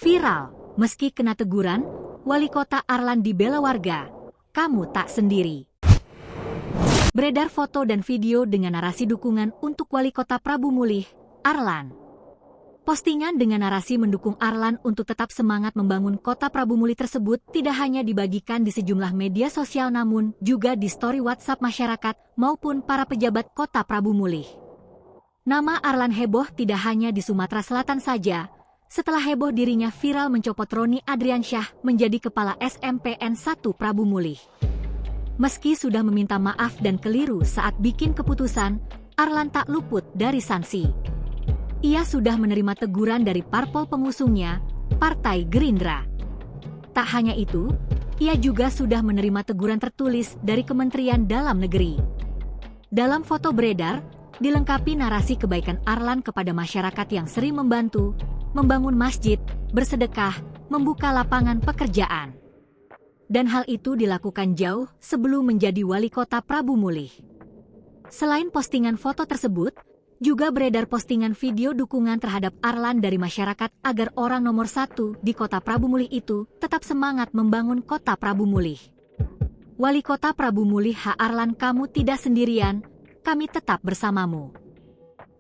Viral, meski kena teguran, Wali Kota Arlan dibela warga. Kamu tak sendiri. Beredar foto dan video dengan narasi dukungan untuk Wali Kota Prabu Mulih, Arlan. Postingan dengan narasi mendukung Arlan untuk tetap semangat membangun Kota Prabu Mulih tersebut tidak hanya dibagikan di sejumlah media sosial namun juga di story WhatsApp masyarakat maupun para pejabat Kota Prabu Mulih. Nama Arlan heboh tidak hanya di Sumatera Selatan saja. Setelah heboh dirinya viral mencopot Roni Adriansyah menjadi Kepala SMPN 1 Prabu Mulih. Meski sudah meminta maaf dan keliru saat bikin keputusan, Arlan tak luput dari sanksi. Ia sudah menerima teguran dari parpol pengusungnya, Partai Gerindra. Tak hanya itu, ia juga sudah menerima teguran tertulis dari Kementerian Dalam Negeri. Dalam foto beredar, dilengkapi narasi kebaikan Arlan kepada masyarakat yang sering membantu, membangun masjid, bersedekah, membuka lapangan pekerjaan. Dan hal itu dilakukan jauh sebelum menjadi Wali Kota Prabu Mulih. Selain postingan foto tersebut, juga beredar postingan video dukungan terhadap Arlan dari masyarakat agar orang nomor 1 di Kota Prabu Mulih itu tetap semangat membangun Kota Prabu Mulih. Wali Kota Prabu Mulih Arlan, kamu tidak sendirian, kami tetap bersamamu.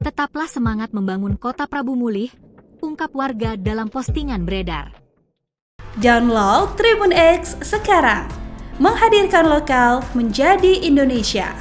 Tetaplah semangat membangun Kota Prabu Mulih, ungkap warga dalam postingan beredar. Download Tribun X sekarang, menghadirkan lokal menjadi Indonesia.